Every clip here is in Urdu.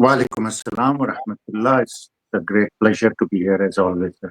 Walaikum assalam wa rahmatullah. It's a great pleasure to be here as always, sir.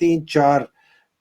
3-4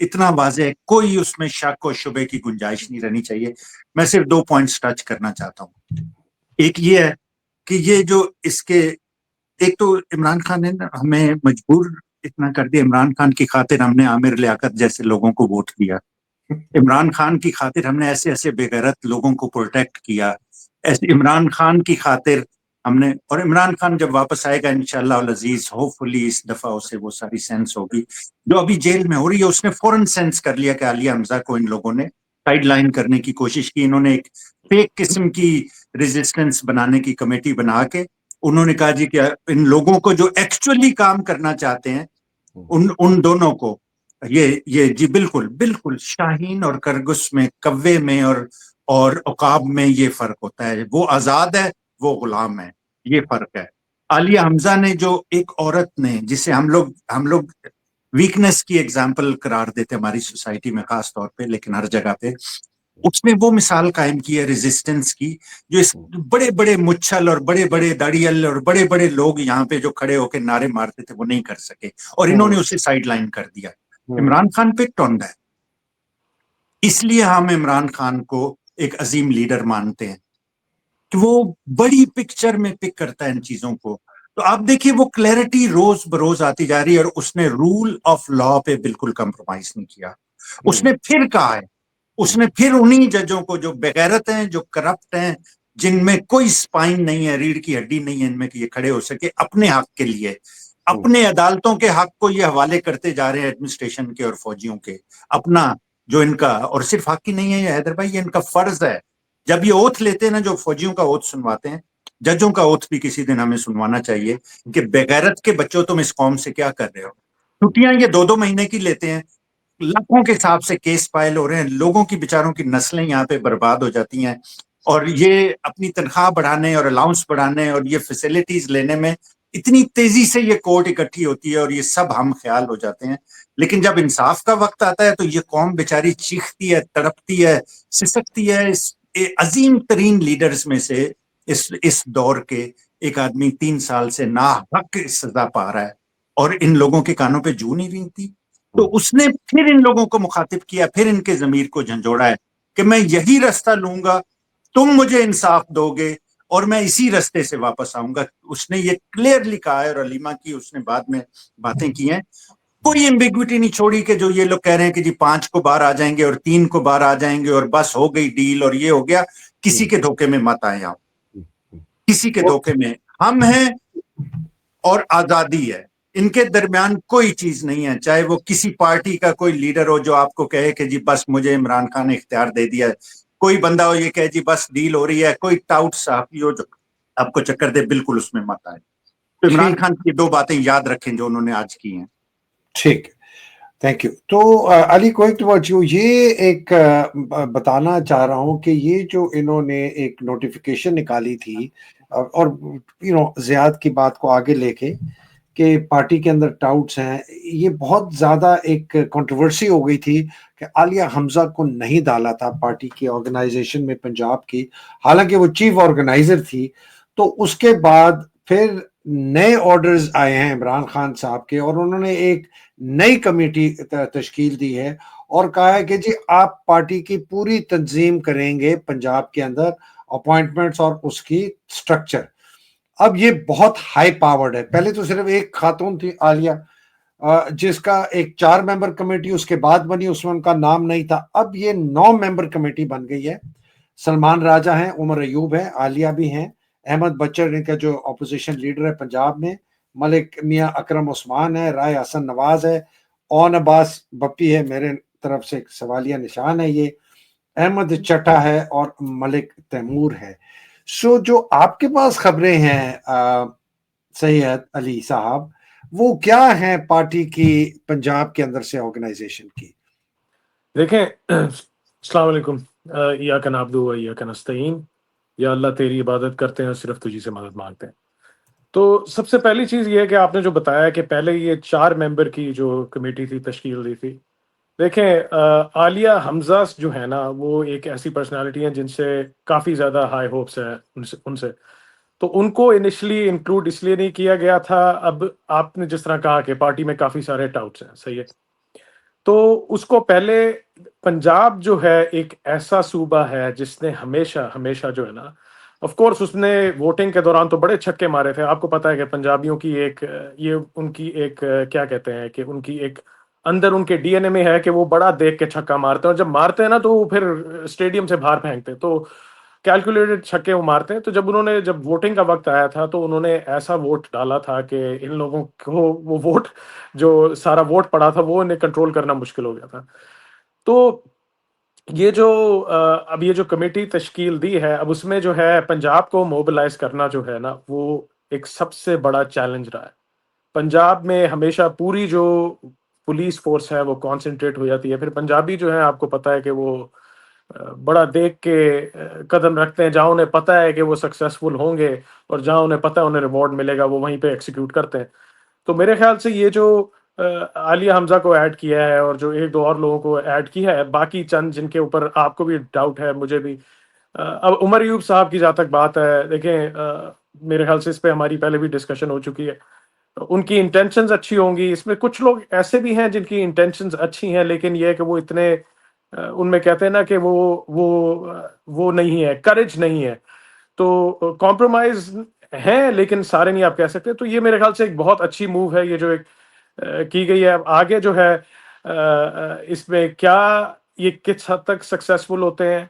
اتنا واضح ہے, کوئی اس میں شک و شبے کی گنجائش نہیں رہنی چاہیے. میں صرف 2 پوائنٹس ٹچ کرنا چاہتا ہوں. ایک یہ ہے کہ یہ جو اس کے ایک تو عمران خان نے ہمیں مجبور اتنا کر دیا, عمران خان کی خاطر ہم نے عامر لیاقت جیسے لوگوں کو ووٹ دیا, عمران خان کی خاطر ہم نے ایسے ایسے بے غیرت لوگوں کو پروٹیکٹ کیا, ایسے عمران خان کی خاطر ہم نے, اور عمران خان جب واپس آئے گا انشاءاللہ العزیز ہوپ فلی اس دفعہ اسے وہ ساری سینس ہوگی جو ابھی جیل میں ہو رہی ہے. اس نے فوراً سینس کر لیا کہ عالیہ حمزہ کو ان لوگوں نے سائڈ لائن کرنے کی کوشش کی. انہوں نے ایک فیک قسم کی ریزسٹنس بنانے کی کمیٹی بنا کے انہوں نے کہا جی کہ ان لوگوں کو جو ایکچولی کام کرنا چاہتے ہیں ان دونوں کو یہ جی بالکل بالکل شاہین اور کرگس میں کوے میں اور عقاب میں یہ فرق ہوتا ہے. وہ آزاد ہے, وہ غلام ہے, یہ فرق ہے. عالیہ حمزہ نے جو ایک عورت نے جسے ہم لوگ ویکنس کی ایگزامپل قرار دیتے ہماری سوسائٹی میں خاص طور پہ, لیکن ہر جگہ پہ اس نے وہ مثال قائم کی ہے ریزسٹنس کی جو اس بڑے بڑے مچھل اور بڑے بڑے داڑیل اور بڑے بڑے لوگ یہاں پہ جو کھڑے ہو کے نعرے مارتے تھے وہ نہیں کر سکے, اور انہوں نے اسے سائڈ لائن کر دیا. عمران خان پہ ٹونڈا ہے, اس لیے ہم عمران خان کو ایک عظیم لیڈر مانتے ہیں کہ وہ بڑی پکچر میں پک کرتا ہے ان چیزوں کو. تو آپ دیکھیے وہ کلیئرٹی روز بروز آتی جا رہی ہے, اور اس نے رول آف لا پہ بالکل کمپرومائز نہیں کیا. اس نے پھر کہا ہے, اس نے پھر انہی ججوں کو جو بغیرت ہیں, جو کرپٹ ہیں, جن میں کوئی سپائن نہیں ہے, ریڑھ کی ہڈی نہیں ہے ان میں کہ یہ کھڑے ہو سکے اپنے حق کے لیے, اپنے عدالتوں کے حق کو یہ حوالے کرتے جا رہے ہیں ایڈمنسٹریشن کے اور فوجیوں کے, اپنا جو ان کا, اور صرف حق ہی نہیں ہے یہ حیدر بھائی, یہ ان کا فرض ہے. جب یہ اوتھ لیتے ہیں نا, جو فوجیوں کا اوتھ سنواتے ہیں, ججوں کا اوتھ بھی کسی دن ہمیں سنوانا چاہیے کہ بغیرت کے بچوں تم اس قوم سے کیا کر رہے ہو. چھٹیاں یہ 2 مہینے کی لیتے ہیں, لاکھوں کے حساب سے کیس فائل ہو رہے ہیں, لوگوں کی بیچاروں کی نسلیں یہاں پہ برباد ہو جاتی ہیں, اور یہ اپنی تنخواہ بڑھانے اور الاؤنس بڑھانے اور یہ فیسلٹیز لینے میں اتنی تیزی سے یہ کورٹ اکٹھی ہوتی ہے, اور یہ سب ہم خیال ہو جاتے ہیں. لیکن جب انصاف کا وقت آتا ہے تو یہ قوم بیچاری چیختی ہے, تڑپتی ہے, سسکتی ہے. اس عظیم ترین لیڈرز میں سے اس دور کے ایک آدمی 3 سال سے ناحق سزا پا رہا ہے, اور ان لوگوں کے کانوں پہ جو نہیں رینگتی. تو اس نے پھر ان لوگوں کو مخاطب کیا, پھر ان کے ضمیر کو جھنجھوڑا ہے کہ میں یہی رستہ لوں گا, تم مجھے انصاف دو گے اور میں اسی رستے سے واپس آؤں گا. اس نے یہ کلیئرلی کہا ہے, اور علیمہ کی اس نے بعد میں باتیں کی ہیں, کوئی ایمبیگوٹی نہیں چھوڑی کہ جو یہ لوگ کہہ رہے ہیں کہ جی 5 کو باہر آ جائیں گے اور 3 کو باہر آ جائیں گے اور بس ہو گئی ڈیل اور یہ ہو گیا. کسی کے دھوکے میں مت آئے آپ, کسی کے دھوکے میں. ہم ہیں اور آزادی ہے, ان کے درمیان کوئی چیز نہیں ہے. چاہے وہ کسی پارٹی کا کوئی لیڈر ہو جو آپ کو کہے کہ جی بس مجھے عمران خان نے اختیار دے دیا ہے, کوئی بندہ ہو یہ کہے جی بس ڈیل ہو رہی ہے, کوئی ٹاؤٹ صحافی ہو جو آپ کو چکر دے, بالکل اس میں مت آئے. تو عمران خان کی 2 باتیں یاد رکھیں جو انہوں نے آج کی ہیں. ٹھیک, تھینک یو. تو علی کوئک ٹوارڈز یو, یہ ایک بتانا چاہ رہا ہوں کہ یہ جو انہوں نے ایک نوٹیفیکیشن نکالی تھی, اور زیاد کی بات کو آگے لے کے کہ پارٹی کے اندر ٹاؤٹس ہیں, یہ بہت زیادہ ایک کنٹروورسی ہو گئی تھی کہ عالیہ حمزہ کو نہیں ڈالا تھا پارٹی کی آرگنائزیشن میں پنجاب کی, حالانکہ وہ چیف آرگنائزر تھی. تو اس کے بعد پھر نئے آرڈرز آئے ہیں عمران خان صاحب کے, اور انہوں نے ایک نئی کمیٹی تشکیل دی ہے اور کہا ہے کہ جی آپ پارٹی کی پوری تنظیم کریں گے پنجاب کے اندر, اپوائنٹمنٹس اور اس کی سٹرکچر. اب یہ بہت ہائی پاورڈ ہے. پہلے تو صرف ایک خاتون تھی عالیہ, جس کا ایک 4 ممبر کمیٹی اس کے بعد بنی, اس میں ان کا نام نہیں تھا. اب یہ 9 ممبر کمیٹی بن گئی ہے. سلمان راجہ ہیں, عمر ایوب ہیں, عالیہ بھی ہیں, احمد بچر ان کا جو اپوزیشن لیڈر ہے پنجاب میں, ملک میاں اکرم عثمان ہے, رائے حسن نواز ہے, اون عباس بپی ہے, میرے طرف سے ایک سوالیہ نشان ہے یہ, احمد چٹا ہے, اور ملک تیمور ہے. سو جو آپ کے پاس خبریں ہیں سید علی صاحب, وہ کیا ہیں پارٹی کی پنجاب کے اندر سے آرگنائزیشن کی؟ دیکھیں, السلام علیکم. ایاک نعبد و ایاک نستعین, یا اللہ تیری عبادت کرتے ہیں, صرف تجھی سے مدد مانگتے ہیں. تو سب سے پہلی چیز یہ ہے کہ آپ نے جو بتایا کہ پہلے یہ 4 ممبر کی جو کمیٹی تھی تشکیل دی تھی. دیکھیں, عالیہ حمزہ جو ہے نا, وہ ایک ایسی پرسنالٹی ہیں جن سے کافی زیادہ ہائی ہوپس ہیں ان سے. تو ان کو انیشلی انکلوڈ اس لیے نہیں کیا گیا تھا. اب آپ نے جس طرح کہا کہ پارٹی میں کافی سارے ٹاؤٹس ہیں, صحیح ہے, تو اس کو پہلے پنجاب جو ہے ایک ایسا صوبہ ہے جس نے ہمیشہ جو ہے نا، آف کورس اس نے ووٹنگ کے دوران تو بڑے چھکے مارے تھے. آپ کو پتا ہے کہ پنجابیوں کی ایک یہ ان کی ایک کیا کہتے ہیں کہ ان کی ایک اندر ان کے ڈی این اے میں ہے کہ وہ بڑا دیکھ کے چھکا مارتے ہیں، اور جب مارتے ہیں نا تو وہ پھر اسٹیڈیم سے باہر پھینکتے ہیں. تو کیلکولیٹڈ چھکے وہ مارتے ہیں. تو جب ووٹنگ کا وقت آیا تھا تو انہوں نے ایسا ووٹ ڈالا تھا کہ ان لوگوں کو وہ ووٹ جو سارا ووٹ پڑا تھا وہ انہیں کنٹرول کرنا مشکل ہو گیا تھا. تو یہ جو اب یہ جو کمیٹی تشکیل دی ہے، اب اس میں جو ہے پنجاب کو موبلائز کرنا جو ہے نا وہ ایک سب سے بڑا چیلنج رہا ہے. پنجاب میں ہمیشہ پوری جو پولیس فورس ہے وہ کانسنٹریٹ ہو جاتی ہے. پھر پنجابی جو ہیں آپ کو پتا ہے کہ وہ بڑا دیکھ کے قدم رکھتے ہیں، جہاں انہیں پتا ہے کہ وہ سکسیسفل ہوں گے اور جہاں انہیں پتا ہے انہیں ریوارڈ ملے گا وہ وہیں پہ ایکسیکیوٹ کرتے ہیں. تو میرے خیال سے یہ جو عالیہ حمزہ کو ایڈ کیا ہے اور جو ایک دو اور لوگوں کو ایڈ کیا ہے، باقی چند جن کے اوپر آپ کو بھی ڈاؤٹ ہے، مجھے بھی. اب عمر ایوب صاحب کی جہاں تک بات ہے، دیکھیں میرے خیال سے اس پہ ہماری پہلے بھی ڈسکشن ہو چکی ہے. ان کی انٹینشنز اچھی ہوں گی. اس میں کچھ لوگ ایسے بھی ہیں جن کی انٹینشنز اچھی ہیں، لیکن یہ ہے کہ وہ اتنے ان میں کہتے ہیں نا کہ وہ نہیں ہے، کریج نہیں ہے. تو کمپرومائز ہیں لیکن سارے نہیں آپ کہہ سکتے. تو یہ میرے خیال سے ایک بہت اچھی موو ہے یہ جو ایک کی گئی ہے. اب آگے جو ہے اس میں کیا یہ کس حد تک سکسیسفل ہوتے ہیں.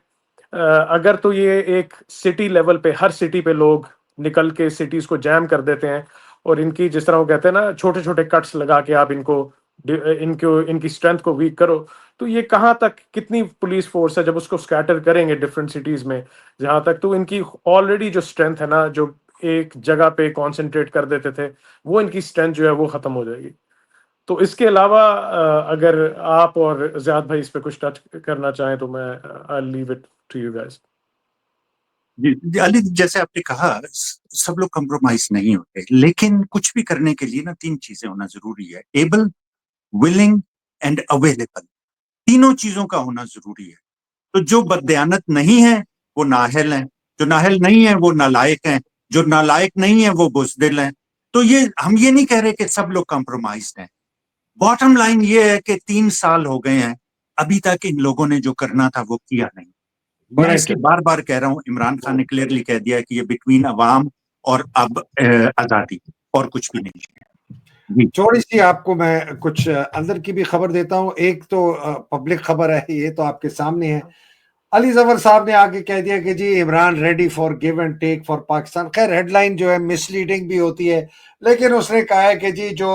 اگر تو یہ ایک سٹی لیول پہ ہر سٹی پہ لوگ نکل کے سٹیز کو جیم کر دیتے ہیں اور ان کی جس طرح وہ کہتے ہیں نا چھوٹے چھوٹے کٹس لگا کے آپ ان کی اسٹرینتھ کو ویک کرو، تو یہ کہاں تک کتنی پولیس فورس ہے جب اس کو سکیٹر کریں گے ڈفرینٹ سٹیز میں جہاں تک، تو ان کی آلریڈی جو اسٹرینتھ ہے نا جو ایک جگہ پہ کانسنٹریٹ کر دیتے تھے وہ ان کی اسٹرینتھ جو ہے وہ ختم ہو جائے گی. تو اس کے علاوہ اگر آپ اور زیاد بھائی اس پہ کچھ ٹچ کرنا چاہیں تو میں I'll leave it to you guys. جی علی، جیسے آپ نے کہا سب لوگ کمپرومائز نہیں ہوتے، لیکن کچھ بھی کرنے کے لیے نا 3 چیزیں ہونا ضروری ہے: ایبل، ولنگ اینڈ اویلیبل. تینوں چیزوں کا ہونا ضروری ہے. تو جو بددیانت نہیں ہے وہ نااہل ہیں، جو نااہل نہیں ہے وہ نالائق ہیں، جو نالائق نہیں ہے وہ بزدل ہیں. تو ہم یہ نہیں کہہ رہے کہ سب لوگ کمپرومائزڈ ہیں. باٹم لائن یہ ہے کہ 3 سال ہو گئے ہیں، ابھی تک ان لوگوں نے جو کرنا تھا وہ کیا نہیں. میں اس کے بار بار کہہ رہا ہوں، عمران خان نے کلیئرلی کہہ دیا کہ یہ بٹوین عوام اور اب آزادی اور کچھ بھی نہیں ہے. تھوڑی سی آپ کو میں کچھ اندر کی بھی خبر دیتا ہوں. ایک تو پبلک خبر ہے، یہ تو آپ کے سامنے ہے. علی ظفر صاحب نے آگے کہہ دیا کہ جی Imran ready for give and take for Pakistan. خیر ہیڈ لائن جو ہے مس لیڈنگ بھی ہوتی ہے، لیکن اس نے کہا ہے کہ جی جو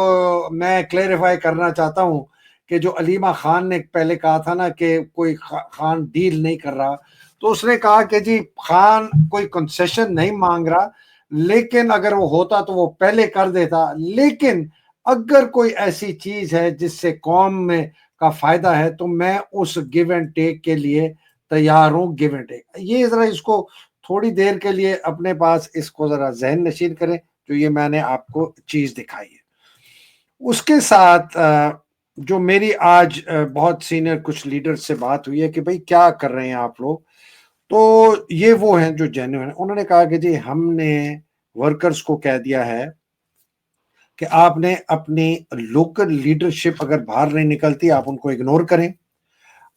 میں کلیریفائی کرنا چاہتا ہوں کہ جو علیمہ خان نے پہلے کہا تھا نا کہ کوئی خان ڈیل نہیں کر رہا، تو اس نے کہا کہ جی خان کوئی کنسیشن نہیں مانگ رہا، لیکن اگر وہ ہوتا تو وہ پہلے کر دیتا. لیکن اگر کوئی ایسی چیز ہے جس سے قوم میں کا فائدہ ہے تو میں اس گیو اینڈ ٹیک کے لیے تیار ہوں. گیو اینڈ ٹیک، یہ ذرا اس کو تھوڑی دیر کے لیے اپنے پاس اس کو ذرا ذہن نشین کریں جو یہ میں نے آپ کو چیز دکھائی ہے. اس کے ساتھ جو میری آج بہت سینئر کچھ لیڈر سے بات ہوئی ہے کہ بھئی کیا کر رہے ہیں آپ لوگ، تو یہ وہ ہیں جو جینوئن ہیں. انہوں نے کہا کہ جی ہم نے ورکرز کو کہہ دیا ہے کہ آپ نے اپنی لوکل لیڈرشپ اگر باہر نہیں نکلتی آپ ان کو اگنور کریں،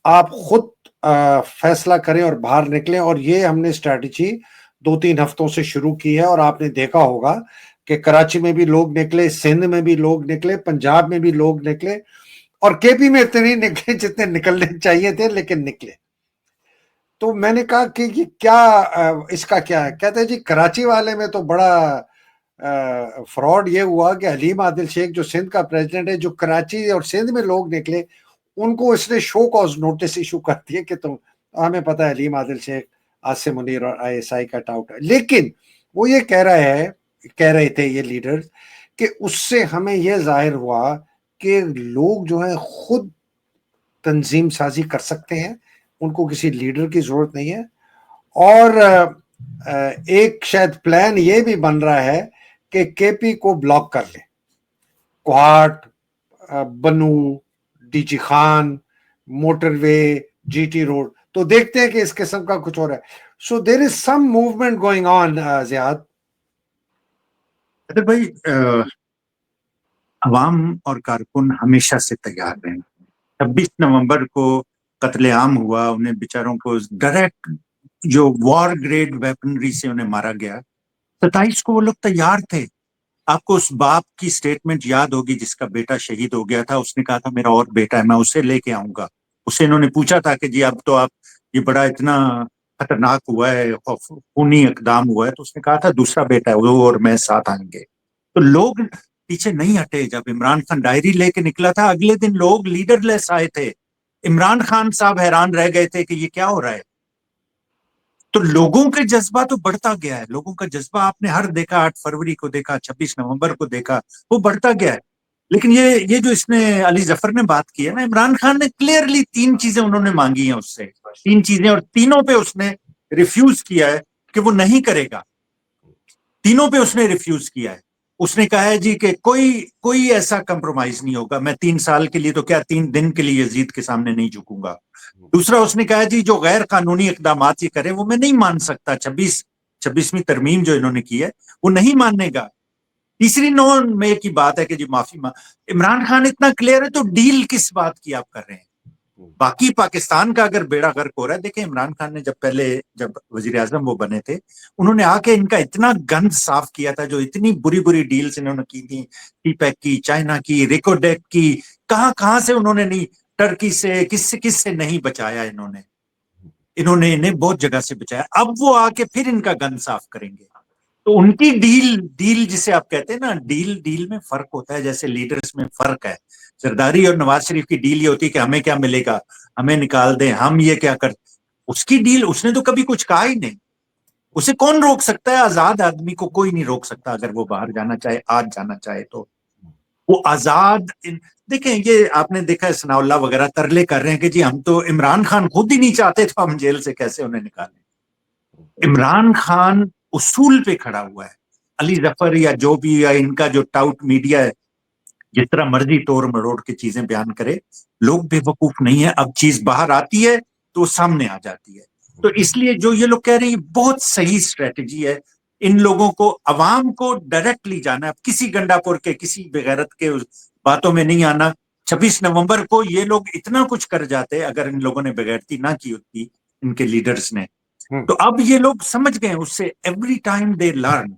آپ خود فیصلہ کریں اور باہر نکلیں. اور یہ ہم نے اسٹریٹجی 2-3 ہفتوں سے شروع کی ہے، اور آپ نے دیکھا ہوگا کہ کراچی میں بھی لوگ نکلے، سندھ میں بھی لوگ نکلے، پنجاب میں بھی لوگ نکلے، اور کے پی میں اتنے نہیں نکلے جتنے نکلنے چاہیے تھے لیکن نکلے. تو میں نے کہا کہ یہ کیا اس کا کیا ہے؟ کہتے ہیں جی کراچی والے میں تو بڑا فراڈ یہ ہوا کہ حلیم عادل شیخ جو سندھ کا پریزیڈنٹ ہے، جو کراچی اور سندھ میں لوگ نکلے ان کو اس نے شو کاز نوٹس ایشو کر دیے کہ تم، ہمیں پتہ ہے حلیم عادل شیخ، عاصم منیر اور آئی ایس آئی کا ٹاؤٹ ہے. لیکن وہ یہ کہہ رہے تھے یہ لیڈر کہ اس سے ہمیں یہ ظاہر ہوا کہ لوگ جو ہیں خود تنظیم سازی کر سکتے ہیں، ان کو کسی لیڈر کی ضرورت نہیں ہے. اور ایک شاید پلان یہ بھی بن رہا ہے کہ کے پی کو بلاک کر لیں، کوہاٹ، بنو، ڈی جی خان، موٹر وے، جی ٹی روڈ. تو دیکھتے ہیں کہ اس قسم کا کچھ ہو رہا ہے. سو دیر از سم موومنٹ گوئنگ آن. زیاد ارے بھائی، عوام اور کارکن ہمیشہ سے تیار رہے. 26 نومبر کو قتل عام ہوا, انہیں بیچاروں کو ڈائریکٹ جو وار گریڈ ویپنری سے انہیں مارا گیا. 27 کو وہ لوگ تیار تھے. آپ کو اس باپ کی سٹیٹمنٹ یاد ہوگی جس کا بیٹا شہید ہو گیا تھا, اس نے کہا تھا میرا اور بیٹا ہے, میں اسے لے کے آؤں گا. اسے انہوں نے پوچھا تھا کہ جی اب تو آپ یہ بڑا اتنا خطرناک ہوا ہے, خونی اقدام ہوا ہے, تو اس نے کہا تھا دوسرا بیٹا ہے وہ اور میں ساتھ آئیں گے. تو لوگ پیچھے نہیں ہٹے. جب عمران خان ڈائری لے کے نکلا تھا, اگلے دن لوگ لیڈر لیس آئے تھے. عمران خان صاحب حیران رہ گئے تھے کہ یہ کیا ہو رہا ہے. تو لوگوں کے جذبہ تو بڑھتا گیا ہے. لوگوں کا جذبہ آپ نے ہر دیکھا, 8 فروری کو دیکھا, 26 نومبر کو دیکھا, وہ بڑھتا گیا ہے. لیکن یہ جو اس نے علی ظفر نے بات کی ہے نا, عمران خان نے کلیئرلی 3 چیزیں انہوں نے مانگی ہیں اس سے, 3 چیزیں, اور تینوں پہ اس نے ریفیوز کیا ہے کہ وہ نہیں کرے گا. تینوں پہ اس نے ریفیوز کیا ہے. اس نے کہا ہے جی کہ کوئی ایسا کمپرومائز نہیں ہوگا, میں 3 سال کے لیے تو کیا 3 دن کے لیے یزید کے سامنے نہیں جھکوں گا. دوسرا اس نے کہا جی جو غیر قانونی اقدامات یہ کریں وہ میں نہیں مان سکتا, 26ویں ترمیم جو انہوں نے کی ہے وہ نہیں ماننے گا. تیسری نون میں کی بات ہے کہ جی معافی عمران خان اتنا کلیئر ہے تو ڈیل کس بات کی آپ کر رہے ہیں. باقی پاکستان کا اگر بیڑا غرق ہو رہا ہے, دیکھیں عمران خان نے جب وزیر اعظم وہ بنے تھے, انہوں نے آ کے ان کا اتنا گند صاف کیا تھا, جو اتنی بری ڈیلز انہوں نے کی تھی, ٹی پیک کی, چائنا کی, ریکوڈیک کی, کہاں سے انہوں نے نہیں, ٹرکی سے کس سے نہیں بچایا. انہوں نے انہیں بہت جگہ سے بچایا. اب وہ آ کے پھر ان کا گند صاف کریں گے. تو ان کی ڈیل جسے آپ کہتے ہیں نا, ڈیل میں فرق ہوتا ہے, جیسے لیڈرز میں فرق ہے. زرداری اور نواز شریف کی ڈیل یہ ہوتی ہے کہ ہمیں کیا ملے گا, ہمیں نکال دیں, ہم یہ کیا کرتے. اس کی ڈیل اس نے تو کبھی کچھ کہا ہی نہیں. اسے کون روک سکتا ہے؟ آزاد آدمی کو کوئی نہیں روک سکتا. اگر وہ باہر جانا چاہے, آج جانا چاہے تو وہ آزاد. دیکھیں یہ آپ نے دیکھا ہے ثناء اللہ وغیرہ ترلے کر رہے ہیں کہ جی ہم تو عمران خان خود ہی نہیں چاہتے تو ہم جیل سے کیسے انہیں نکالیں. عمران خان اصول پہ کھڑا ہوا ہے. علی ظفر یا جو بھی, یا ان کا جو ٹاؤٹ میڈیا ہے, جس طرح مرضی توڑ مروڑ کے چیزیں بیان کرے, لوگ بے وقوف نہیں ہے. اب چیز باہر آتی ہے تو سامنے آ جاتی ہے. تو اس لیے جو یہ لوگ کہہ رہے ہیں یہ بہت صحیح اسٹریٹجی ہے. ان لوگوں کو, عوام کو ڈائریکٹلی جانا ہے. اب کسی گنڈا پور کے, کسی بغیرت کے باتوں میں نہیں آنا. 26 نومبر کو یہ لوگ اتنا کچھ کر جاتے اگر ان لوگوں نے بغیرتی نہ کی ہوتی, ان کے لیڈرز نے. تو اب یہ لوگ سمجھ گئے اس سے, ایوری ٹائم دے لرن.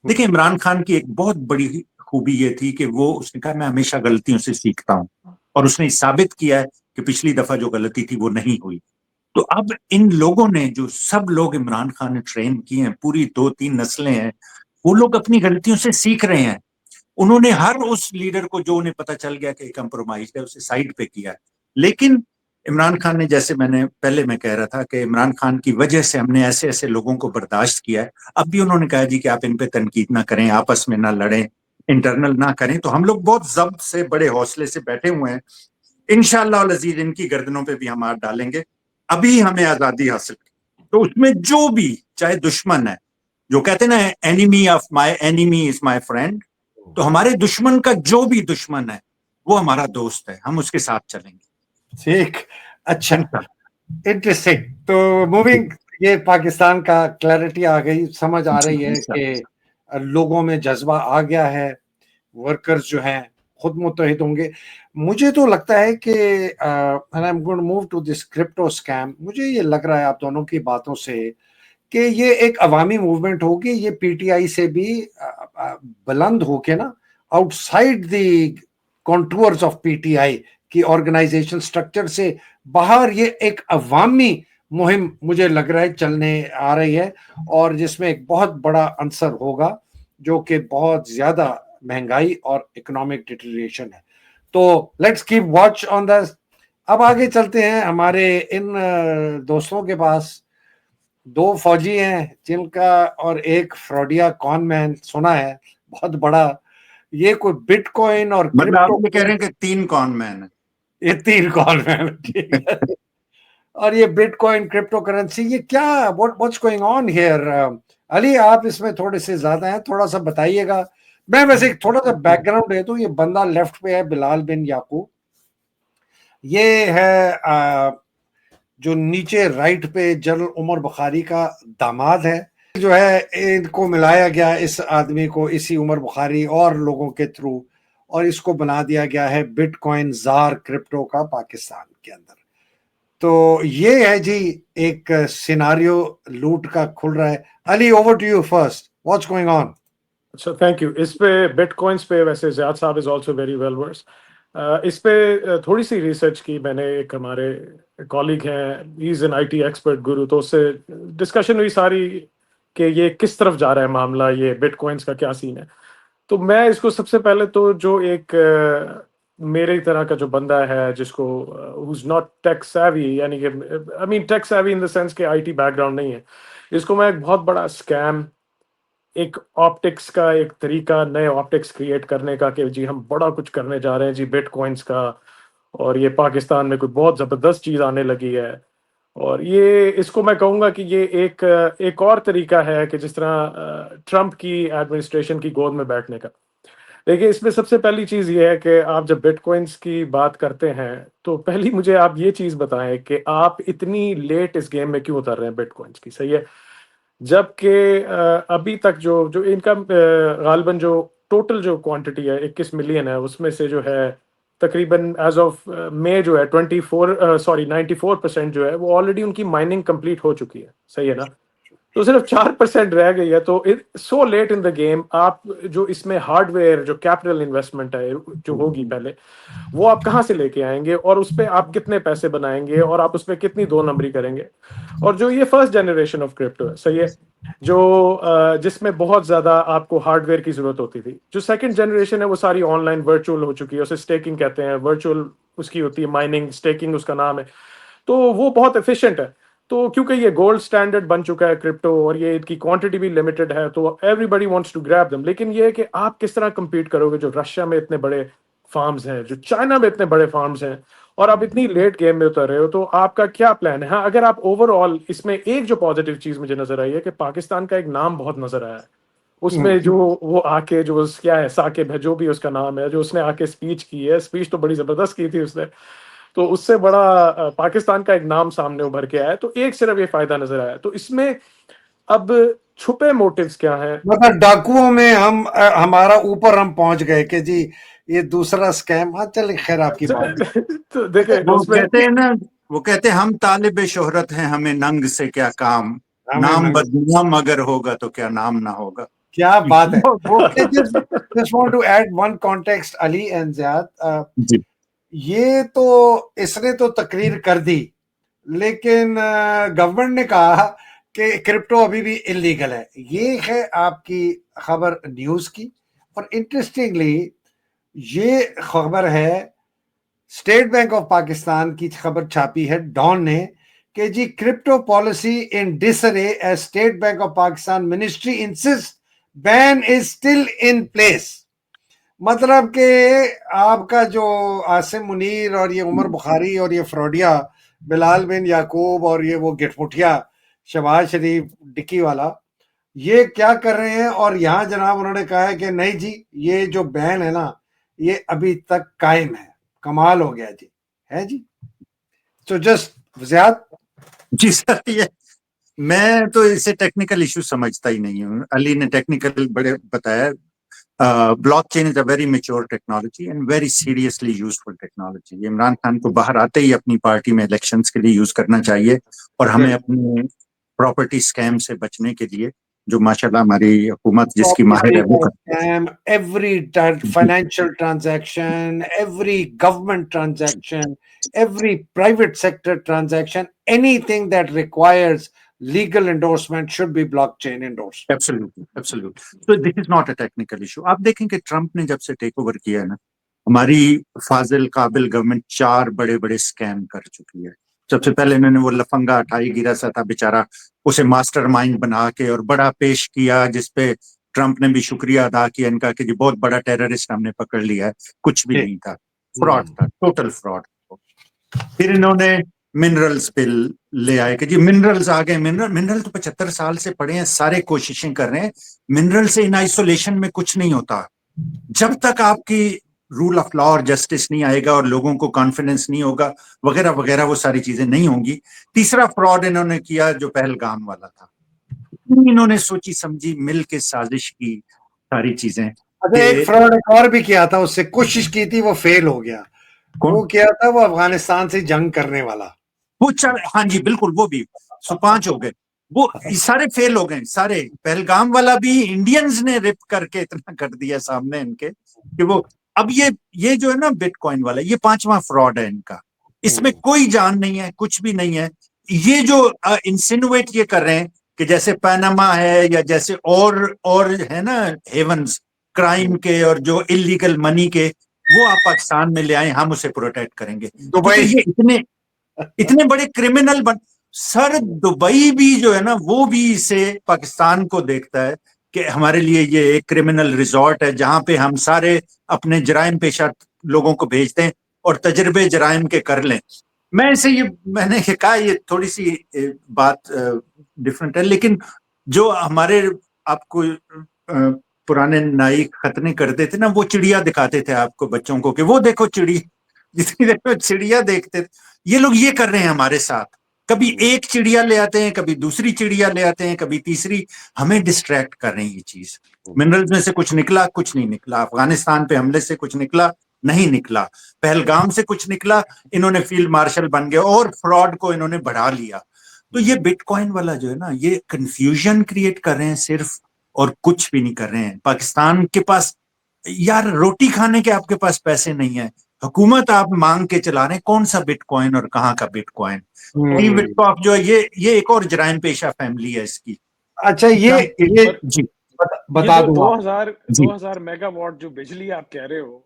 دیکھیں عمران خان کی ایک بہت بڑی خوبی یہ تھی کہ اس نے کہا میں ہمیشہ غلطیوں سے سیکھتا ہوں, اور اس نے ثابت کیا ہے کہ پچھلی دفعہ جو غلطی تھی وہ نہیں ہوئی. تو اب ان لوگوں نے, جو سب لوگ عمران خان نے ٹرین کیے ہیں, پوری 2-3 نسلیں ہیں, وہ لوگ اپنی غلطیوں سے سیکھ رہے ہیں. انہوں نے ہر اس لیڈر کو جو انہیں پتہ چل گیا کہ کمپرومائز ہے اسے سائڈ پہ کیا. لیکن عمران خان نے, جیسے میں کہہ رہا تھا کہ عمران خان کی وجہ سے ہم نے ایسے لوگوں کو برداشت کیا ہے. اب بھی انہوں نے کہا جی کہ آپ ان پہ تنقید نہ کریں, آپس میں نہ لڑیں, انٹرنل نہ کریں. تو ہم لوگ بہت ضبط سے, بڑے حوصلے سے بیٹھے ہوئے ہیں. انشاءاللہ العزیز ان کی گردنوں پہ بھی ہم ہاتھ ڈالیں گے. ابھی ہمیں آزادی حاصل کی, تو اس میں جو بھی, چاہے دشمن ہے, جو کہتے ہیں نا enemy of my enemy is my friend, تو ہمارے دشمن کا جو بھی دشمن ہے وہ ہمارا دوست ہے, ہم اس کے ساتھ چلیں گے. ٹھیک, اچھا, انٹرسٹنگ. تو موونگ, یہ پاکستان کا کلیئرٹی آ گئی, سمجھ آ رہی ہے کہ لوگوں میں جذبہ آ گیا ہے, ورکرز جو ہیں خود متحد ہوں گے. مجھے تو لگتا ہے کہ move to this crypto scheme, مجھے یہ لگ رہا ہے آپ دونوں کی باتوں سے کہ یہ ایک عوامی موومنٹ ہوگی. یہ پی ٹی آئی سے بھی بلند ہو کے نا, outside the contours of P T I کی آرگنائزیشن سٹرکچر سے باہر, یہ ایک عوامی مہم مجھے لگ رہا ہے چلنے آ رہی ہے, اور جس میں ایک بہت بڑا عنصر ہوگا جو کہ بہت زیادہ مہنگائی اور اکنامک ڈیٹریشن ہے. تو لیٹس کیپ واچ آن دس. اب آگے چلتے ہیں ہمارے ان دوستوں کے پاس. 2 فوجی ہیں جن کا, اور ایک فراڈیا کون مین سنا ہے بہت بڑا. یہ کوئی بٹ کوئن اور مطلب آپ یہ کہہ رہے ہیں کہ 3 کون مین ہیں, یہ 3 کون مین, ٹھیک ہے. اور یہ بٹ کوئن, کرپٹو کرنسی, یہ کیا, واٹس گوئنگ آن ہیئر؟ علی آپ اس میں تھوڑے سے زیادہ ہیں, تھوڑا سا بتائیے گا. میں ویسے تھوڑا سا بیک گراؤنڈ دے دوں. یہ بندہ لیفٹ پہ ہے بلال بن یعقوب, یہ ہے جو نیچے رائٹ پہ جنرل عمر بخاری کا داماد ہے. جو ہے ان کو ملایا گیا, اس آدمی کو اسی عمر بخاری اور لوگوں کے تھرو, اور اس کو بنا دیا گیا ہے بٹ کوائن زار کرپٹو کا پاکستان کے اندر. تو یہ ہے جی ایک سیناریو لوٹ کا کھل رہا ہے. Ali over to you first, what's going on? اچھا تھینک یو. اس پہ بٹ کوائنس پہ ویسے زیاد صاحب از آلسو ویری ویل ورس. اس پہ تھوڑی سی ریسرچ کی میں نے. ایک ہمارے کالیگ ہیں, he is an I T expert guru, تو اس سے ڈسکشن ہوئی ساری کہ یہ کس طرف جا رہا ہے معاملہ, یہ بٹ کوائنس کا کیا سین ہے. تو میں اس کو سب سے پہلے تو جو ایک میرے طرح کا جو بندہ ہے جس کو who's not tech savvy, یعنی کہ I mean tech savvy in the sense کہ آئی ٹی بیک گراؤنڈ نہیں ہے, اس کو میں ایک بہت بڑا اسکیم, ایک آپٹکس کا ایک طریقہ, نئے آپٹکس کریٹ کرنے کا کہ جی ہم بڑا کچھ کرنے جا رہے ہیں جی بٹ کوائنس کا, اور یہ پاکستان میں کوئی بہت زبردست چیز آنے لگی ہے. اور یہ اس کو میں کہوں گا کہ یہ ایک اور طریقہ ہے کہ جس طرح ٹرمپ کی ایڈمنسٹریشن کی گود میں بیٹھنے کا. دیکھیے اس میں سب سے پہلی چیز یہ ہے کہ آپ جب بٹ کوائنس کی بات کرتے ہیں تو پہلی مجھے آپ یہ چیز بتائیں کہ آپ اتنی لیٹ اس گیم میں کیوں اتر رہے ہیں بٹ کوائنس کی. صحیح ہے, جبکہ ابھی تک جو ان کا غالباً جو ٹوٹل جو کوانٹٹی ہے 21 ملین ہے, اس میں سے جو ہے تقریباً ایز آف مئی جو ہے 94% جو ہے وہ آلریڈی ان کی مائننگ کمپلیٹ ہو چکی ہے. صحیح ہے نا, تو صرف 4% رہ گئی ہے. تو so let in the game, آپ جو اس میں ہارڈ ویئر جو کیپٹل انویسٹمنٹ ہے جو ہوگی پہلے, وہ آپ کہاں سے لے کے آئیں گے, اور اس پہ آپ کتنے پیسے بنائیں گے, اور آپ اس پہ کتنی 2 نمبری کریں گے. اور جو یہ فرسٹ جنریشن آف کرپٹو ہے, صحیح ہے, جو جس میں بہت زیادہ آپ کو ہارڈ ویئر کی ضرورت ہوتی تھی. جو سیکنڈ جنریشن ہے وہ ساری آن لائن ورچوئل ہو چکی ہے, اسے اسٹیکنگ کہتے ہیں, ورچوئل اس کی ہوتی ہے, مائننگ اسٹیکنگ اس کا نام ہے. تو وہ بہت ایفیشینٹ ہے. تو کیونکہ یہ گولڈ اسٹینڈرڈ بن چکا ہے کرپٹو, اور یہ ان کی کوانٹٹی بھی لمیٹڈ ہے, تو everybody wants to grab them. لیکن یہ ہے کہ آپ کس طرح کمپیٹ کرو گے جو رشیا میں اتنے بڑے فارمز ہیں, جو چائنا میں اتنے بڑے فارمز ہیں, اور آپ اتنی لیٹ گیم میں اتر رہے ہو. تو آپ کا کیا پلان ہے؟ ہاں, اگر آپ اوور آل اس میں ایک جو پازیٹیو چیز مجھے نظر آئی ہے کہ پاکستان کا ایک نام بہت نظر آیا ہے اس میں, جو وہ آ کے جو کیا ہے ثاقب ہے جو بھی اس کا نام ہے, جو اس نے آ کے اسپیچ کی ہے, اسپیچ تو بڑی زبردست کی تھی اس نے, تو اس سے بڑا پاکستان کا ایک نام سامنے ابھر کے آیا. تو ایک صرف یہ فائدہ نظر آیا. تو اس میں اب چھپے موٹیوز کیا ہیں؟ مطلب ڈاکوؤں میں ہمارا اوپر ہم پہنچ گئے کہ جی یہ دوسرا اسکیم. ہاں چلیں خیر, آپ کی بات. تو دیکھیں وہ اس میں کہتے ہیں نا, وہ کہتے ہیں ہم طالب شہرت ہیں, ہمیں ننگ سے کیا کام, نام بدنام اگر ہوگا تو کیا نام نہ ہوگا. کیا بات ہے. Just want to add one context, Ali and Ziad. جی یہ تو اس نے تو تقریر کر دی, لیکن گورنمنٹ نے کہا کہ کرپٹو ابھی بھی انلیگل ہے. یہ ہے آپ کی خبر نیوز کی. اور انٹرسٹنگلی یہ خبر ہے اسٹیٹ بینک آف پاکستان کی خبر چھاپی ہے ڈان نے کہ جی crypto policy in disarray as State Bank of Pakistan ministry insist ban is still in place. مطلب کہ آپ کا جو عاصم منیر اور یہ عمر بخاری اور یہ فروڈیا بلال بن یعقوب اور یہ وہ گٹمٹیا شہباز شریف ڈکی والا, یہ کیا کر رہے ہیں. اور یہاں جناب انہوں نے کہا ہے کہ نہیں جی یہ جو بین ہے نا یہ ابھی تک قائم ہے. کمال ہو گیا جی, ہے جی. تو جسٹ زیاد. جی سر, یہ میں تو اسے ٹیکنیکل ایشو سمجھتا ہی نہیں ہوں. علی نے ٹیکنیکل بڑے بتایا. Blockchain is a very mature technology and very seriously useful technology. Imran Khan کو باہر آتے ہی اپنی پارٹی میں الیکشنز کے لیے یوز کرنا چاہیے, اور ہمیں اپنے پراپرٹی اسکیم سے بچنے کے لیے, جو ماشاءاللہ ہماری حکومت جس کی ماہر ہے وہ every financial transaction, every government transaction, every private sector transaction, anything that requires legal endorsement should be blockchain endorsed. Absolutely, absolutely. So this is not a technical issue. آپ دیکھیں کہ ٹرمپ نے جب سے ٹیک اوور کیا ہے نا, ہماری فاضل قابل گورنمنٹ 4 بڑے بڑے اسکیم کر چکی ہے. سب سے پہلے انہوں نے وہ لفنگا اٹھائی گرا سا تھا بیچارہ, اسے ماسٹر مائنڈ بنا کے اور بڑا پیش کیا, جس پہ ٹرمپ نے بھی شکریہ ادا کیا ان کا کہ جی بہت بڑا ٹیررسٹ ہم نے پکڑ لیا ہے. کچھ بھی نہیں تھا, فراڈ تھا, ٹوٹل فراڈ. پھر انہوں نے منرلز بل لے آئے کہ جی منرلز آ گئے. منرل تو 75 سال سے پڑے ہیں, سارے کوششیں کر رہے ہیں. منرل سے ان آئسولیشن میں کچھ نہیں ہوتا. جب تک آپ کی رول آف لا اور جسٹس نہیں آئے گا اور لوگوں کو کانفیڈنس نہیں ہوگا وغیرہ وغیرہ, وہ ساری چیزیں نہیں ہوں گی. تیسرا فراڈ انہوں نے کیا جو پہلگام والا تھا. انہوں نے سوچی سمجھی مل کے سازش کی ساری چیزیں, اچھا ایک فراڈ ایک اور بھی کیا تھا, اس سے کوشش کی تھی وہ فیل ہو گیا. وہ کیا تھا, وہ افغانستان سے جنگ کرنے والا. وہ ہاں جی بالکل, وہ بھی 105 ہو گئے, وہ سارے فیل ہو گئے سارے. پہلگام والا بھی انڈینز نے رپ کر کے اتنا کر دیا سامنے ان کے کہ وہ اب یہ جو ہے نا بٹ کوائن والا, یہ 5واں فراڈ ہے ان کا. اس میں کوئی جان نہیں ہے, کچھ بھی نہیں ہے. یہ جو انسینویٹ یہ کر رہے ہیں کہ جیسے پیناما ہے یا جیسے اور ہے نا ہیونز کرائم کے اور جو انلیگل منی کے, وہ آپ پاکستان میں لے آئیں, ہم اسے پروٹیکٹ کریں گے. دبئی یہ اتنے بڑے کرمنل سر دبئی بھی جو ہے نا وہ بھی اسے پاکستان کو دیکھتا ہے کہ ہمارے لیے یہ ایک کرمنل ریزورٹ ہے جہاں پہ ہم سارے اپنے جرائم پیشہ لوگوں کو بھیجتے ہیں اور تجربے جرائم کے کر لیں. میں نے کہا یہ تھوڑی سی بات ڈفرنٹ ہے, لیکن جو ہمارے آپ کو پرانے نائی ختنے کرتے تھے نا, وہ چڑیا دکھاتے تھے آپ کو بچوں کو کہ وہ دیکھو چڑی, جتنی دیر میں چڑیا دیکھتے تھے. یہ لوگ یہ کر رہے ہیں ہمارے ساتھ, کبھی ایک چڑیا لے آتے ہیں, کبھی دوسری چڑیا لے آتے ہیں, کبھی تیسری, ہمیں ڈسٹریکٹ کر رہے ہیں. یہ چیز منرلز میں سے کچھ نکلا, کچھ نہیں نکلا. افغانستان پہ حملے سے کچھ نکلا نہیں نکلا. پہلگام سے کچھ نکلا, انہوں نے فیلڈ مارشل بن گئے اور فراڈ کو انہوں نے بڑھا لیا. تو یہ بٹ کوائن والا جو ہے نا, یہ کنفیوژن کریٹ کر رہے ہیں صرف, اور کچھ بھی نہیں کر رہے ہیں. پاکستان کے پاس یار روٹی کھانے کے آپ کے پاس پیسے نہیں ہیں, حکومت آپ مانگ کے چلا رہے ہیں, کون سا بٹ کوائن اور کہاں کا بٹ کوائن. وٹکاف جو ہے یہ ایک اور جرائم پیشہ فیملی ہے اس کی. اچھا یہ جی بتا دوں, 2000 میگا واٹ جو بجلی آپ کہہ رہے ہو,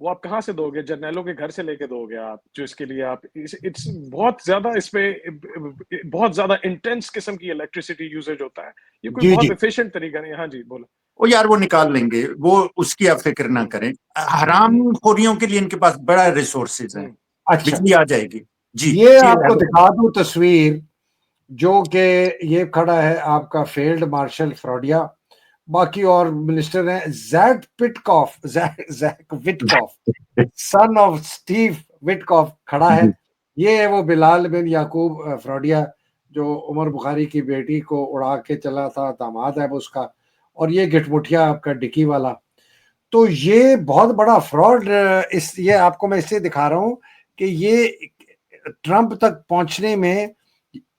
وہ آپ کہاں سے دو گے؟ جرنیلوں کے گھر سے لے کے دو گے آپ, جو اس کے لیے آپ بہت زیادہ اس پہ بہت زیادہ انٹینس قسم کی الیکٹریسٹی یوزیج ہوتا ہے. یہ کوئی بہت ایفیشینٹ طریقہ نہیں. ہاں جی بولو. یار وہ نکال لیں گے, وہ اس کی آپ فکر نہ کریں. حرام خوریوں کے لیے ان کے پاس بڑا ریسورسز ہیں, بجلی آ جائے گی. جی یہ آپ کو دکھا دوں تصویر, جو کہ یہ کھڑا ہے آپ کا فیلڈ مارشل فراڈیا, باقی اور منسٹر ہیں. زیک وٹکاف سن آف اسٹیو وٹکاف کھڑا ہے. یہ ہے وہ بلال بن یعقوب فراڈیا جو عمر بخاری کی بیٹی کو اڑا کے چلا تھا, داماد ہے وہ اس کا. اور یہ گٹ مٹھیا آپ کا ڈکی والا. تو یہ بہت بڑا فراڈ, یہ آپ کو میں اس لیے دکھا رہا ہوں کہ یہ ٹرمپ تک پہنچنے میں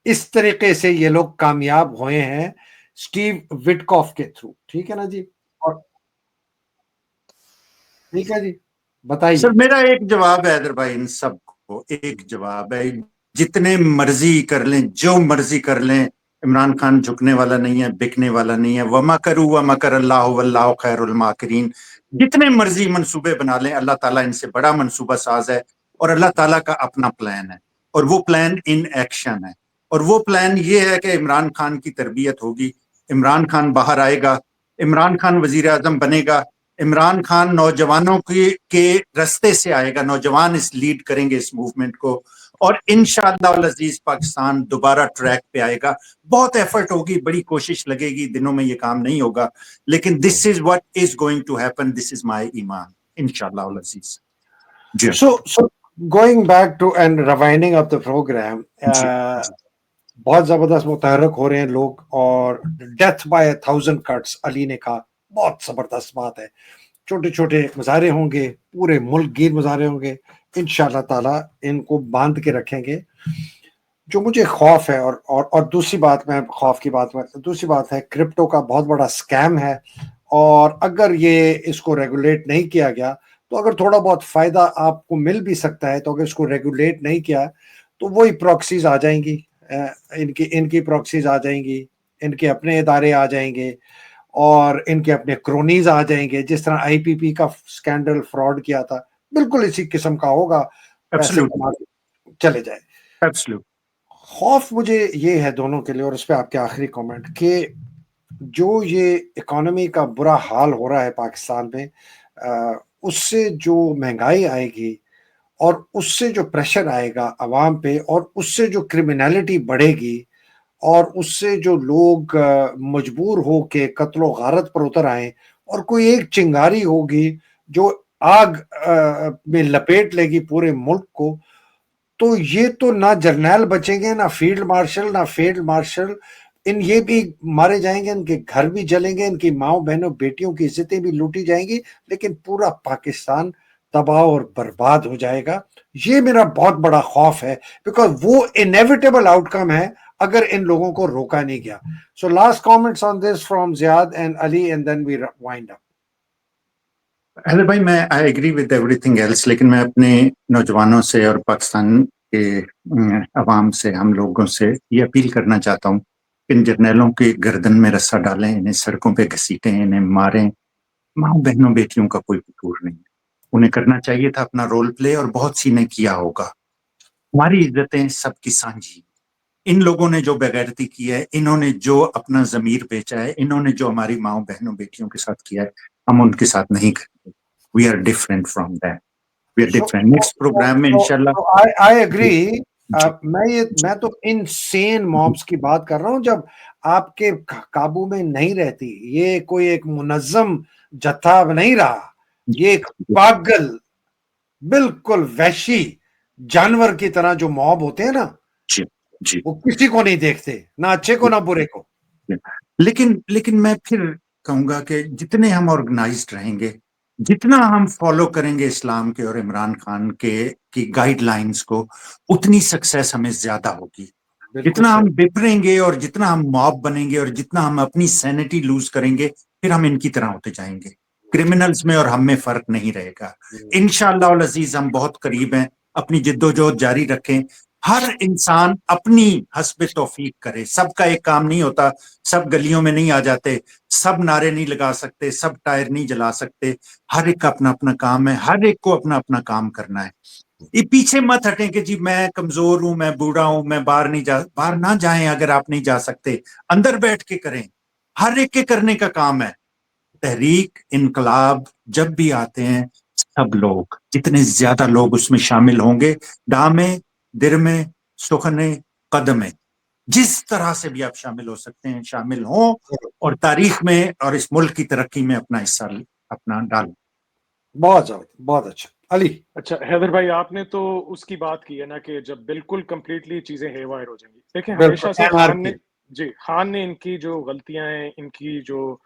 اس طریقے سے یہ لوگ کامیاب ہوئے ہیں اسٹیو وٹکاف کے تھرو. ٹھیک ہے نا جی, اور ٹھیک ہے جی بتائیے. سر میرا ایک جواب ہے حیدر بھائی, ان سب کو ایک جواب ہے, جتنے مرضی کر لیں, جو مرضی کر لیں, عمران خان جھکنے والا نہیں ہے, بکنے والا نہیں ہے. وَمَكَرُوا وَمَكَرَ اللَّهُ وَاللَّهُ خَيْرُ الْمَاكِرِينَ. جتنے مرضی منصوبے بنا لیں, اللہ تعالیٰ ان سے بڑا منصوبہ ساز ہے, اور اللہ تعالیٰ کا اپنا پلان ہے, اور وہ پلان ان ایکشن ہے. اور وہ پلان یہ ہے کہ عمران خان کی تربیت ہوگی, عمران خان باہر آئے گا, عمران خان وزیر اعظم بنے گا, عمران خان نوجوانوں کے رستے سے آئے گا, نوجوان اس لیڈ کریں گے اس موومنٹ کو, اور انشاءاللہ العزیز پاکستان دوبارہ ٹریک پہ آئے گا. بہت ایفرٹ ہوگی, بڑی کوشش لگے گی, دنوں میں یہ کام نہیں ہوگا, لیکن this is what is going to happen, this is my ایمان انشاءاللہ العزیز. So going back to and rewinding of the program, بہت زبردست متحرک ہو رہے ہیں لوگ, اور ڈیتھ بائی 1000 cuts علی نے کہا, بہت زبردست بات ہے. چھوٹے چھوٹے مظاہرے ہوں گے, پورے ملک گیر مظاہرے ہوں گے, انشاءاللہ تعالیٰ ان کو باندھ کے رکھیں گے. جو مجھے خوف ہے, اور دوسری بات, میں خوف کی بات میں دوسری بات ہے, کرپٹو کا بہت بڑا اسکیم ہے, اور اگر یہ اس کو ریگولیٹ نہیں کیا گیا تو اگر تھوڑا بہت فائدہ آپ کو مل بھی سکتا ہے, تو اگر اس کو ریگولیٹ نہیں کیا تو وہی پراکسیز آ جائیں گی, ان کی پراکسیز آ جائیں گی, ان کے اپنے ادارے آ جائیں گے, اور ان کے اپنے کرونیز آ جائیں گے. جس طرح آئی پی پی کا سکینڈل فراڈ کیا تھا, بالکل اسی قسم کا ہوگا, پیسے کما کے چلے جائے. خوف مجھے یہ ہے دونوں کے لیے, اور اس پہ آپ کے آخری کامنٹ, کہ جو یہ اکانومی کا برا حال ہو رہا ہے پاکستان میں, اس سے جو مہنگائی آئے گی, اور اس سے جو پریشر آئے گا عوام پہ, اور اس سے جو کرمینالٹی بڑھے گی, اور اس سے جو لوگ مجبور ہو کے قتل و غارت پر اتر آئیں, اور کوئی ایک چنگاری ہوگی جو آگ میں لپیٹ لے گی پورے ملک کو, تو یہ تو نہ جرنیل بچیں گے, نہ فیلڈ مارشل, ان یہ بھی مارے جائیں گے, ان کے گھر بھی جلیں گے, ان کی ماؤں بہنوں بیٹیوں کی عزتیں بھی لوٹی جائیں گی, لیکن پورا پاکستان تباہ اور برباد ہو جائے گا. یہ میرا بہت بڑا خوف ہے, بیکاز وہ انیویٹیبل آؤٹ کم ہے اگر ان لوگوں کو روکا نہیں گیا. So last comments on this from Ziyad and Ali and then we wind up. Haider بھائی میں I agree with everything else, لیکن میں اپنے نوجوانوں سے اور پاکستان کے عوام سے, ہم لوگوں سے یہ اپیل کرنا چاہتا ہوں کہ ان جرنیلوں کے گردن میں رسا ڈالیں, انہیں سڑکوں پہ گھسیٹیں, انہیں ماریں. ماں بہنوں بیٹیوں کا کوئی قصور نہیں ہے, انہیں کرنا چاہیے تھا اپنا رول پلے, اور بہت سی نے کیا ہوگا. ہماری عزتیں سب کی سانجھی. ان لوگوں نے جو بغیرتی کی ہے, انہوں نے جو اپنا ضمیر بیچا ہے, انہوں نے جو ہماری ماؤں بہنوں بیٹیوں کے ساتھ کیا ہے, ہم ان کے ساتھ نہیں کریں گے. We are different from that, we are different. Next programme میں انشاءاللہ. I agree. میں تو انسین مابس کی بات کر رہا ہوں جب آپ کے قابو میں نہیں رہتی. یہ کوئی ایک منظم جتھا نہیں رہا, یہ ایک پاگل بالکل وحشی جانور کی طرح جو موب ہوتے ہیں نا, جی وہ کسی کو نہیں دیکھتے, نہ اچھے کو نہ برے کو. لیکن میں پھر کہوں گا کہ جتنے ہم آرگنائزڈ رہیں گے, جتنا ہم فالو کریں گے اسلام کے اور عمران خان کے کی گائیڈ لائنز کو, اتنی سکسیس ہمیں زیادہ ہوگی. جتنا ہم بپریں گے اور جتنا ہم موب بنیں گے اور جتنا ہم اپنی سینٹی لوز کریں گے, پھر ہم ان کی طرح ہوتے جائیں گے. کرمنلز میں اور ہم میں فرق نہیں رہے گا. انشاءاللہ العزیز ہم بہت قریب ہیں. اپنی جد و جہد جاری رکھیں. ہر انسان اپنی حسب توفیق کرے. سب کا ایک کام نہیں ہوتا, سب گلیوں میں نہیں آ جاتے, سب نعرے نہیں لگا سکتے, سب ٹائر نہیں جلا سکتے. ہر ایک کا اپنا اپنا کام ہے, ہر ایک کو اپنا اپنا کام کرنا ہے. یہ پیچھے مت ہٹیں کہ جی میں کمزور ہوں, میں بوڑھا ہوں, میں باہر نہ جائیں. اگر آپ نہیں جا سکتے, اندر بیٹھ کے کریں. ہر ایک کے کرنے کا کام ہے. تحریک انقلاب جب بھی آتے ہیں, سب لوگ, جتنے زیادہ لوگ اس میں شامل ہوں گے, ڈامے درمے سخنے قدمے, جس طرح سے بھی آپ شامل ہو سکتے ہیں شامل ہوں, اور تاریخ میں اور اس ملک کی ترقی میں اپنا حصہ اپنا ڈالیں. بہت زبردست, بہت اچھا. علی. اچھا حیدر بھائی, آپ نے تو اس کی بات کی ہے نا کہ جب بالکل کمپلیٹلی چیزیں ہیئر وائر ہو جائیں گی. دیکھیں ہمیشہ سے خان نے ان کی جو غلطیاں ہیں, ان کی جو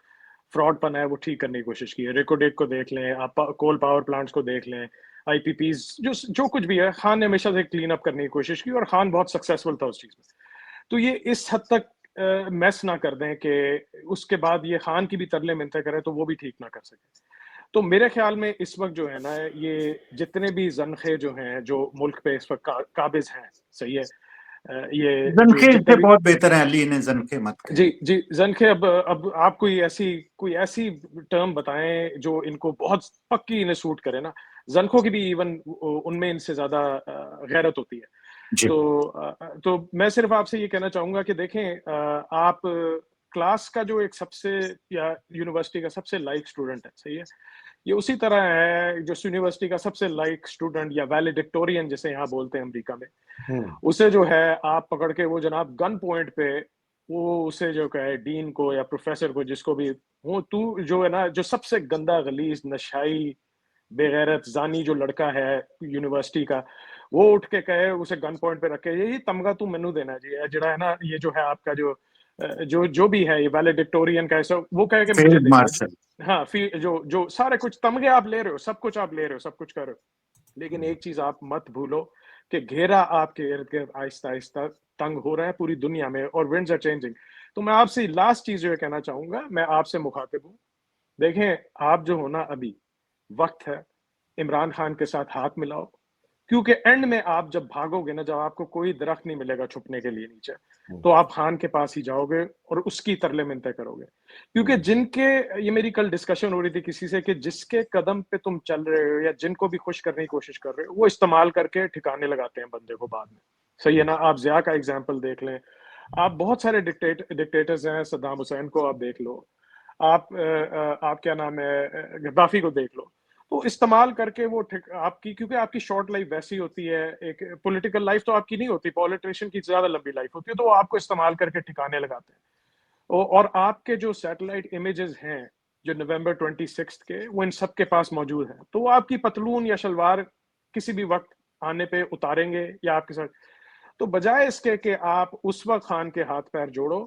فراڈ پن ہے, وہ ٹھیک کرنے کی کوشش کی ہے. ریکوڈیک کو دیکھ لیں, آپ کول پاور پلانٹس کو دیکھ لیں, آئی پی پیز, جو کچھ بھی ہے, خان نے ہمیشہ سے کلین اپ کرنے کی کوشش کی, اور خان بہت سکسیسفل تھا اس چیز میں. تو یہ اس حد تک میس نہ کر دیں کہ اس کے بعد یہ خان کی بھی ترلے منتیں کریں تو وہ بھی ٹھیک نہ کر سکے. تو میرے خیال میں اس وقت جو ہے نا, یہ جتنے بھی زنخے جو ہیں جو ملک پہ اس وقت قابض ہیں, صحیح ہے, یہ زنخے سے بہت بہتر ہیں. علی نے زنخے مت کہیں. جی زنخے. اب آپ کوئی ایسی ٹرم بتائیں جو ان کو بہت پکی انہیں سوٹ کرے نا. زنخوں کی بھی ایون ان میں ان سے زیادہ غیرت ہوتی ہے. تو میں صرف آپ سے یہ کہنا چاہوں گا کہ دیکھیں, آپ کلاس کا جو ایک سب سے, یا یونیورسٹی کا سب سے لائک اسٹوڈنٹ ہے, صحیح ہے, یہ اسی طرح ہے جو یونیورسٹی کا سب سے لائک اسٹوڈنٹ یا ویلیڈکٹورین جسے یہاں بولتے ہیں امریکہ میں, اسے جو ہے آپ پکڑ کے وہ جناب گن پوائنٹ پہ وہ اسے جو کہے ڈین کو یا پروفیسر کو, جس کو بھی وہ, تو جو ہے نا جو سب سے گندا غلیظ نشائی بے غیرت زانی جو لڑکا ہے یونیورسٹی کا, وہ اٹھ کے کہے اسے گن پوائنٹ پہ رکھے یہ تمغہ تو مینوں دینا جی, جڑا ہے نا یہ جو ہے آپ کا جو بھی ہے یہ ویلیڈکٹورین کا ایسا, وہ کہے کہ مجھے دینا. ہاں, جو سارے کچھ تمغے آپ لے رہے ہو, سب کچھ آپ لے رہے ہو, سب کچھ کر رہے ہو, لیکن ایک چیز آپ مت بھولو کہ گھیرا آپ کے ارد گرد آہستہ آہستہ تنگ ہو رہا ہے پوری دنیا میں, اور ونڈز آر چینجنگ. تو میں آپ سے لاسٹ چیز جو کہنا چاہوں گا, میں آپ سے مخاطب ہوں. دیکھیں آپ جو ہونا, ابھی وقت ہے, عمران خان کے ساتھ ہاتھ ملاؤ, کیونکہ اینڈ میں آپ جب بھاگو گے نا, جب آپ کو کوئی درخت نہیں ملے گا چھپنے کے لیے نیچے, تو آپ خان کے پاس ہی جاؤ گے اور اس کی ترلے منتیں کرو گے. کیونکہ جن کے, یہ میری کل ڈسکشن ہو رہی تھی کسی سے, کہ جس کے قدم پہ تم چل رہے ہو یا جن کو بھی خوش کرنے کی کوشش کر رہے ہو, وہ استعمال کر کے ٹھکانے لگاتے ہیں بندے کو بعد میں, صحیح ہے نا. آپ ضیاء کا ایگزامپل دیکھ لیں, آپ بہت سارے ڈکٹیٹرز ہیں, صدام حسین کو آپ دیکھ لو, آپ کیا نام ہے غدافی کو دیکھ لو, تو استعمال کر کے وہ آپ کی, کیونکہ آپ کی شارٹ لائف ویسی ہوتی ہے, ایک پولیٹیکل لائف تو آپ کی نہیں ہوتی, پولیٹیشین کی زیادہ لمبی لائف ہوتی ہے, تو وہ آپ کو استعمال کر کے ٹھکانے لگاتے ہیں. اور آپ کے جو سیٹلائٹ امیجز ہیں جو نومبر 26 کے, وہ ان سب کے پاس موجود ہیں, تو وہ آپ کی پتلون یا شلوار کسی بھی وقت آنے پہ اتاریں گے یا آپ کے ساتھ. تو بجائے اس کے کہ آپ اس وقت خان کے ہاتھ پیر جوڑو,